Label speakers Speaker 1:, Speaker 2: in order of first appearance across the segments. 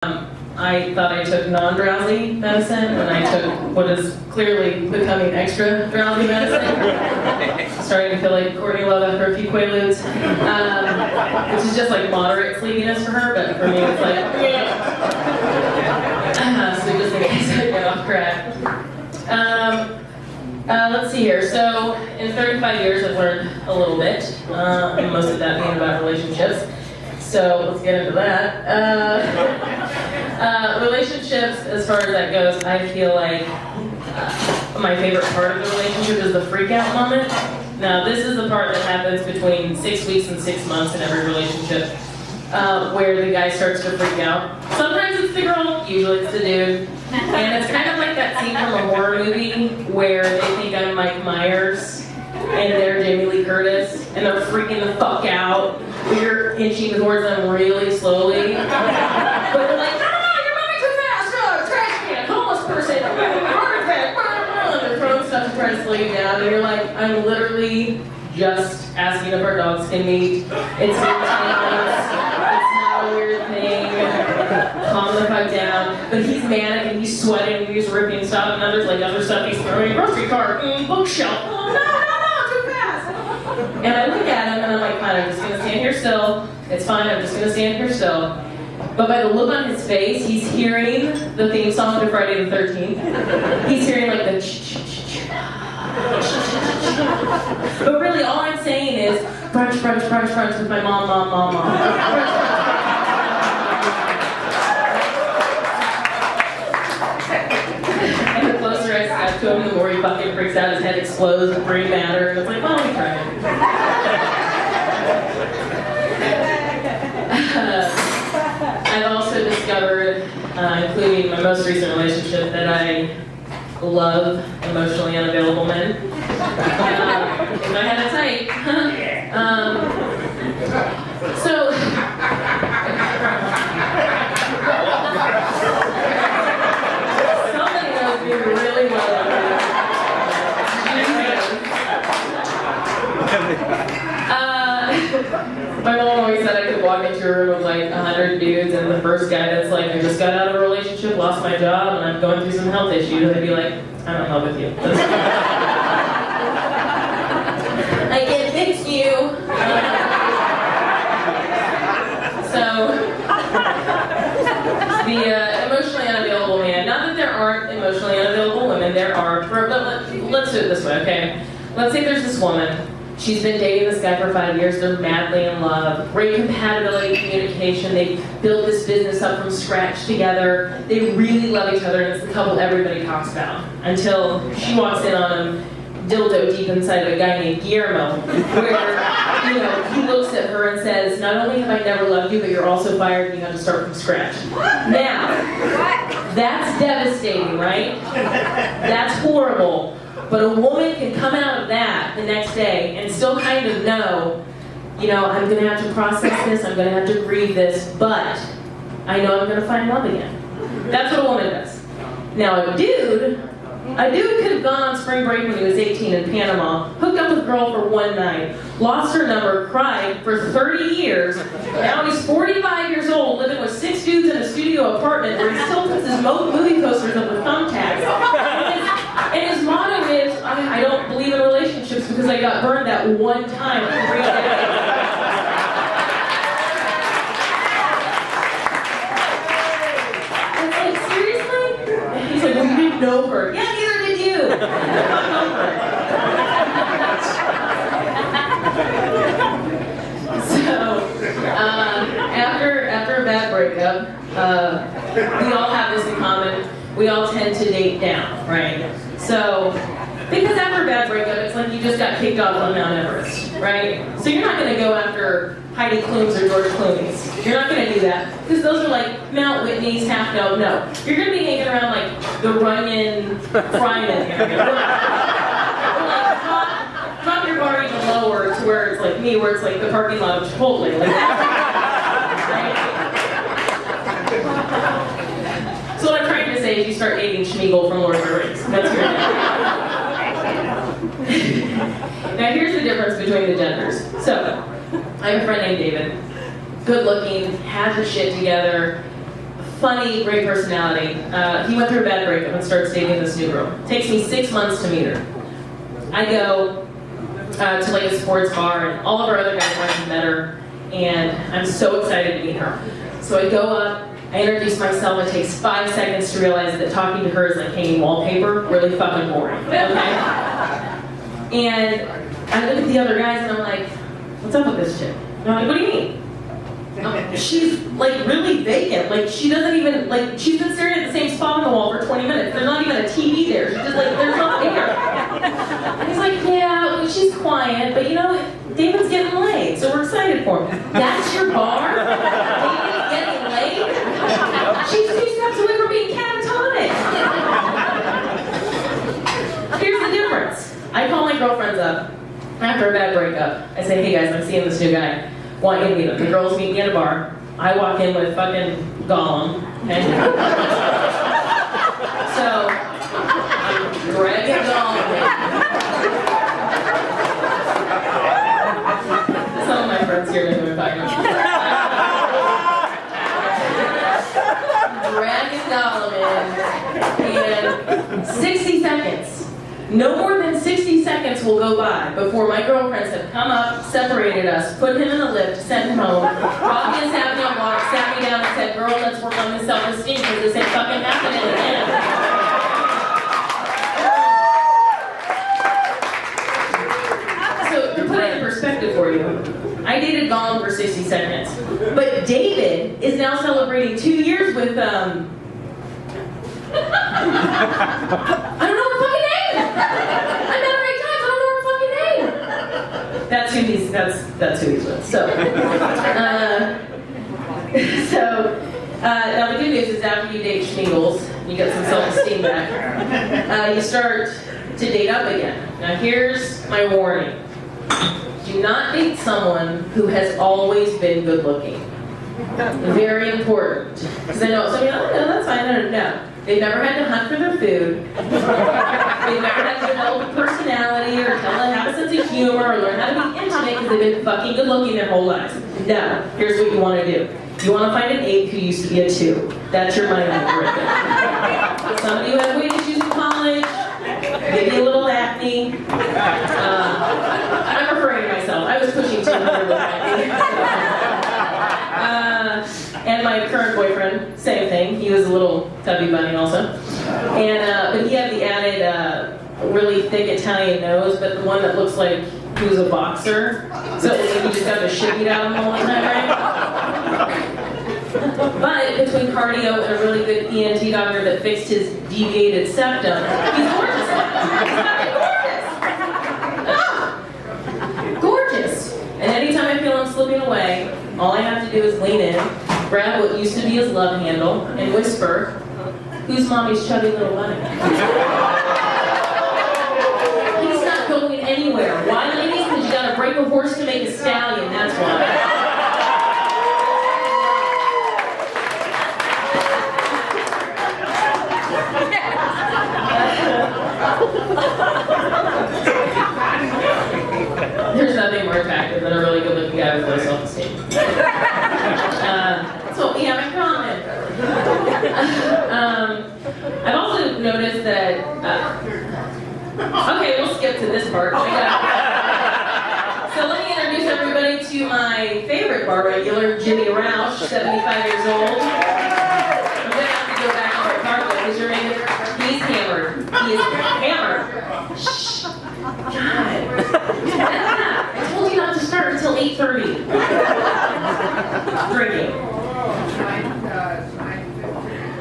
Speaker 1: I thought I took non-drowsy medicine, and I took what is clearly becoming extra drowsy medicine. Starting to feel like Courtney Love after a few Quaaludes, which is just like moderate sleepiness for her, but for me it's like, so just in case I get off track. Let's see here. So in 35 years, I've learned a little bit, and most of that being about relationships. So let's get into that. Relationships, as far as that goes, I feel like my favorite part of the relationship is the freak out moment. Now, this is the part that happens between 6 weeks and 6 months in every relationship, where the guy starts to freak out. Sometimes it's the girl, usually it's the dude. And it's kind of like that scene from a horror movie where they think I'm Mike Myers and they're Jamie Lee Curtis, and they're freaking the fuck out. You're inching towards them really slowly. But they're like, no, you're moving too fast! No, trash can, homeless person, heart attack, they're throwing stuff to try to slow you down, and you're like, I'm literally just asking if our dogs can meet. It's ridiculous. It's not a weird thing. Calm the fuck down. But he's manic and he's sweating and he's ripping stuff, and then there's like other stuff he's throwing, grocery cart, bookshelf. Oh, no, too fast! And I look at him and I'm like, fine, I'm just gonna stand here still. It's fine, I'm just gonna stand here still. But by the look on his face, he's hearing the theme song to Friday the 13th. He's hearing like the but really all I'm saying is brunch, brunch, brunch, brunch with my mom. And the closer I step to him, the more he fucking freaks out, his head explodes with brain matter, and it's like, well, we tried. I've also discovered, including my most recent relationship, that I love emotionally unavailable men. If I had a type. So, somebody knows me really well. My mom always said I could walk into a room of like 100 dudes, and the first guy that's like, I just got out of a relationship, lost my job, and I'm going through some health issues, I'd be like, I don't help with you. I can fix you. So, the emotionally unavailable man. Not that there aren't emotionally unavailable women, there are. But let's do it this way, okay? Let's say there's this woman. She's been dating this guy for 5 years. They're madly in love. Great compatibility, communication. They built this business up from scratch together. They really love each other, and it's the couple everybody talks about. Until she walks in on him, dildo deep inside of a guy named Guillermo, where, he looks at her and says, not only have I never loved you, but you're also fired and you have to start from scratch. Now, that's devastating, right? That's horrible. But a woman can come out of that the next day and still kind of know, I'm going to have to process this, I'm going to have to grieve this, but I know I'm going to find love again. That's what a woman does. Now a dude could have gone on spring break when he was 18 in Panama, hooked up with a girl for one night, lost her number, cried for 30 years. Now he's 45 years old, living with 6 dudes in a studio apartment where he still puts his movie posters up with thumbtacks. And his motto is, I don't believe in relationships because I got burned that one time for 3 days. It's like, seriously? He's like, well, you didn't know her. Yeah, neither did you. So, after a bad breakup, we all have this in common. We all tend to date down, right? So, because after a bad breakup, it's like you just got kicked off on Mount Everest, right? So you're not going to go after Heidi Klum's or George Clooney's. You're not going to do that, because those are like Mount Whitney's, Half Dome. No. You're going to be hanging around like the Runyon, Fryman area. Or like drop your bar even lower to where it's like me, where it's like the parking lot of Chipotle. Like that. Right? So what I'm trying to say is you start dating Schmeagol from Lord of the Rings. That's your Now here's the difference between the genders. So, I have a friend named David. Good looking, has his shit together, funny, great personality. He went through a bad breakup and starts dating this new girl. Takes me 6 months to meet her. I go to like a sports bar, and all of our other guy friends have met her, and I'm so excited to meet her. So I go up, I introduce myself. It takes 5 seconds to realize that talking to her is like hanging wallpaper, really fucking boring. Okay? And I look at the other guys and I'm like, what's up with this chick? And I'm like, what do you mean? She's like really vacant. Like she doesn't even, like she's been staring at the same spot on the wall for 20 minutes. There's not even a TV there. She's just like, there's nothing there. And he's like, yeah, well, she's quiet, but you know, David's getting laid, so we're excited for him. That's your bar? David's getting laid? She's 2 steps away from being catatonic. Here's the difference. I call my girlfriends up after a bad breakup. I say, hey guys, I'm seeing this new guy. Want you to meet him. The girls meet me at a bar. I walk in with fucking Gollum. Okay? So, I'm dragging Gollum in. Some of my friends here know who I'm talking about. Dragging Gollum in. And 60 seconds. No more than 60 seconds will go by before my girlfriends have come up, separated us, put him in the lift, sent him home, brought me a Sauvignon Blanc, sat me down and said, girl, let's work on this self-esteem because this ain't fucking happening again. So to put it in perspective for you, I dated Gollum for 60 seconds, but David is now celebrating 2 years with, I don't know her fucking name! I met her 8 times, I don't know her fucking name! That's who he's with. So, now the good news is after you date Schmingles, you get some self-esteem back, you start to date up again. Now here's my warning. Do not date someone who has always been good looking. Very important. Because I know some people, oh no, that's fine, no. They've never had to hunt for their food. They've never had to develop a personality or have a sense of humor or learn how to be intimate because they've been fucking good looking their whole lives. No, here's what you want to do. You want to find an 8 who used to be a 2. That's your money maker right there. Somebody who had weight issues in college, maybe a little acne. I'm referring to myself. I was pushing 200 with acne. And my current boyfriend, same thing. He was a little tubby bunny also. And but he had the added really thick Italian nose, but the one that looks like he was a boxer. So he just got the shit beat out of him all the time, right? But between cardio and a really good ENT doctor that fixed his deviated septum, he's gorgeous now. He's fucking gorgeous! Ah! Gorgeous! And anytime I feel him slipping away, all I have to do is lean in, grab what used to be his love handle, and whisper, who's mommy's chubby little bunny? He's not going anywhere. Why, ladies? Because you gotta break a horse to make a stallion, that's why. There's nothing more attractive than a really good-looking guy with low self-esteem. That's what we have in common. I've also noticed that. Okay, we'll skip to this part. So let me introduce everybody to my favorite bar regular, Jimmy Roush, 75 years old. I'm gonna have to go back on my carpet because you're in. He's hammered. He is hammered. Shh. God. I told you not to start until 8:30. Drinking.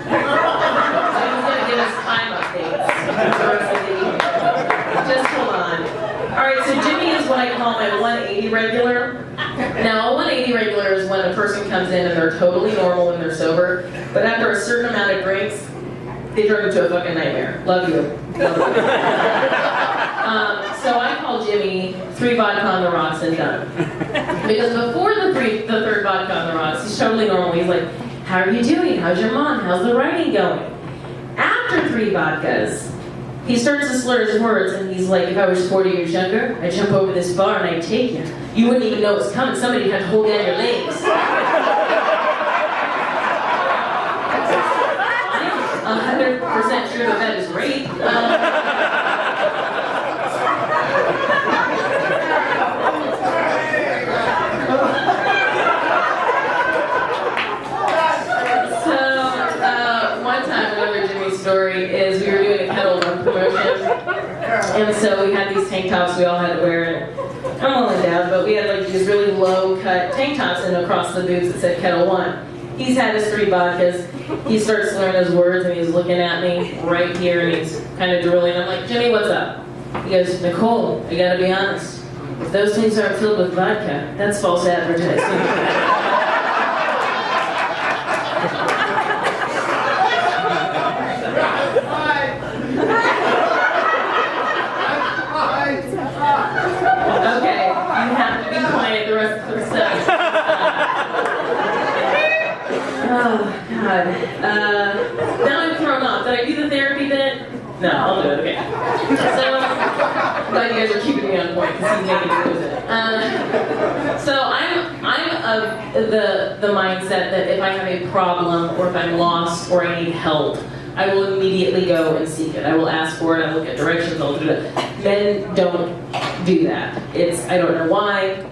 Speaker 1: So he's going to give us time updates for the rest of the evening. Just hold on. Alright, so Jimmy is what I call my 180 regular. Now, a 180 regular is when a person comes in and they're totally normal when they're sober, but after a certain amount of drinks, they turn into a fucking nightmare. Love you. Love you. So I call Jimmy 3 vodka on the rocks and done. Because before the third vodka on the rocks, he's totally normal. He's like, how are you doing? How's your mom? How's the writing going? After 3 vodkas, he starts to slur his words and he's like, if I was 40 years younger, I'd jump over this bar and I'd take you. You wouldn't even know it was coming. Somebody had to hold down your legs. 100% sure that is rape. One time, another Jimmy story is we were doing a Kettle One promotion, and so we had these tank tops we all had to wear. And I'm well endowed, but we had like these really low-cut tank tops, and across the boobs it said Kettle One. He's had his 3 vodkas. He starts to learn his words, and he's looking at me right here, and he's kind of drooling. I'm like, Jimmy, what's up? He goes, Nicole, I gotta be honest. If those things aren't filled with vodka, that's false advertising. Okay, you have to be quiet the rest of the stuff. Oh, God. Now I'm thrown off. Did I do the therapy bit? No, I'll do it, okay. So, I'm glad you guys are keeping me on point because he's making me lose it. So I'm of the mindset that if I have a problem or if I'm lost or I need help, I will immediately go and seek it. I will ask for it, I look at directions, I'll do it. Men don't do that. I don't know why.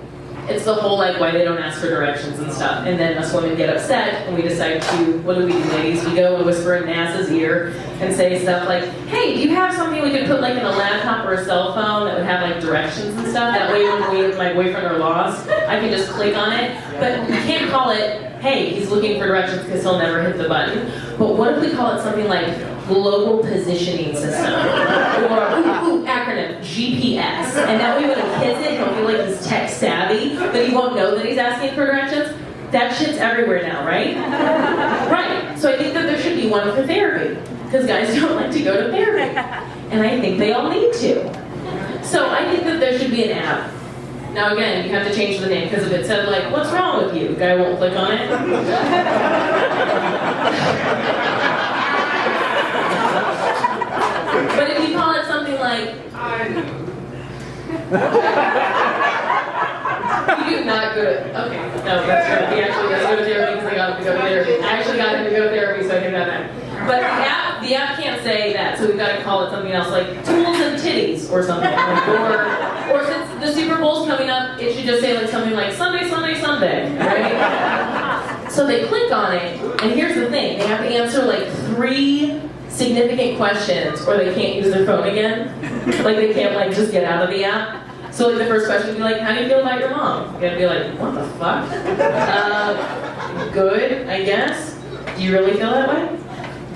Speaker 1: It's the whole like why they don't ask for directions and stuff. And then us women get upset and we decide to, what do we do, ladies? We go and whisper in NASA's ear and say stuff like, hey, do you have something we could put like in a laptop or a cell phone that would have like directions and stuff? That way when we and my boyfriend are lost, I can just click on it. But we can't call it, hey, he's looking for directions because he'll never hit the button. But what if we call it something like global positioning system? Or, acronym, GPS. And that way when he hits it, he'll feel like he's tech savvy, but he won't know that he's asking for directions. That shit's everywhere now, right? Right. So I think that there should be one for therapy, because guys don't like to go to therapy. And I think they all need to. So I think that there should be an app. Now again, you have to change the name, because if it said like, what's wrong with you? The guy won't click on it. But if you call it something like, you do not go to, okay, no, that's true. He actually does go to therapy because I got him to go to therapy. I actually got him to go to therapy, so I think that. But the app can't say that, so we've got to call it something else, like tools and titties or something. Or since the Super Bowl's coming up, it should just say like something like Sunday, Sunday, Sunday, right? So they click on it, and here's the thing, they have to answer like 3 significant questions, or they can't use their phone again. Like they can't like just get out of the app. So like the first question would be like, how do you feel about your mom? You gotta be like, what the fuck? Good, I guess. Do you really feel that way?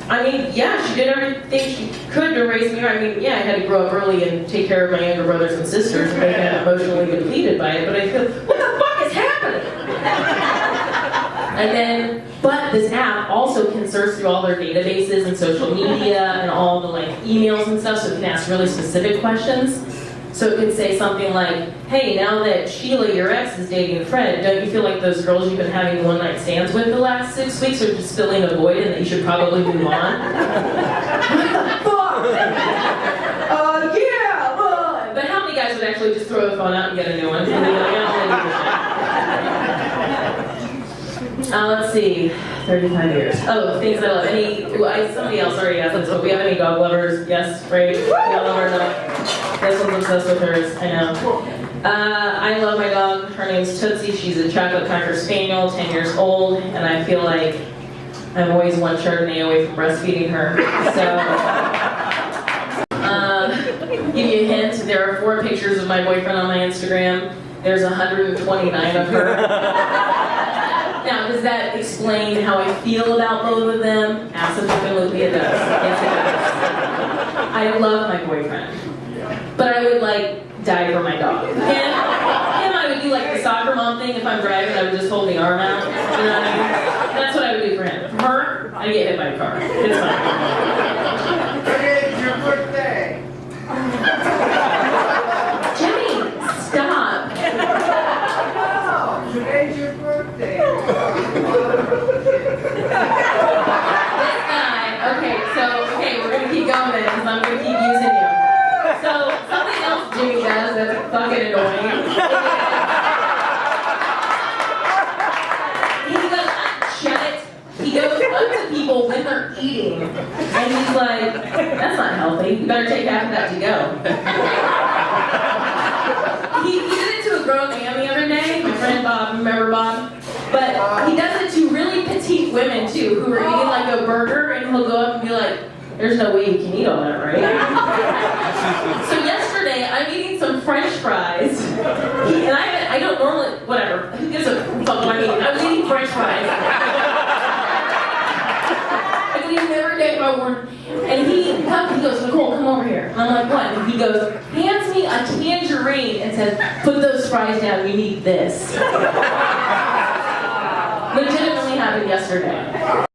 Speaker 1: I mean, yeah, she did everything she could to raise me. I mean, yeah, I had to grow up early and take care of my younger brothers and sisters, and I got emotionally depleted by it, but I feel, what the fuck is happening? And then, but this app also can search through all their databases and social media and all the like emails and stuff, so it can ask really specific questions. So it could say something like, hey, now that Sheila, your ex, is dating Fred, don't you feel like those girls you've been having one-night stands with the last 6 weeks are just filling a void and that you should probably move on? What the fuck? Yeah, boy! But how many guys would actually just throw the phone out and get a new one? And be like, let's see, 35 years. Oh, things I love. Somebody else already asked this, but we have any dog lovers? Yes, right? We all love our dog. This one's obsessed with hers, I know. I love my dog. Her name's Tootsie. She's a chocolate cocker spaniel, 10 years old, and I feel like I'm always one Chardonnay away from breastfeeding her. So, give you a hint, there are 4 pictures of my boyfriend on my Instagram. There's 129 of her. Now, does that explain how I feel about both of them? Absolutely it does. Yes, it does. I love my boyfriend. But I would, like, die for my dog. And I would do, like, the soccer mom thing. If I'm driving, I would just hold the arm out. You know what I mean? That's what I would do for him. For her, I'd get hit by a car. It's fine.
Speaker 2: Today's your birthday.
Speaker 1: Jimmy, stop.
Speaker 2: No, today's your birthday.
Speaker 1: This guy, okay, we're going to keep going then, because I'm going to keep using you. So, something else Jimmy does that's fucking annoying. He goes, shut it. He goes up to people when they're start eating, and he's like, that's not healthy. You better take half of that to go. He did it to a grown man the other day, my friend Bob, remember Bob? But he does it to really petite women too, who are eating like a burger, and he'll go up and be like, there's no way you can eat all that, right? So yesterday, I'm eating some French fries, and I don't normally, whatever, who gives a fuck what I eat? I was eating French fries. I could eat them every day if I wanted. And he goes, Nicole, come over here. And I'm like, what? And he goes, hands me a tangerine and says, put those fries down, you need this. Legitimately happened yesterday.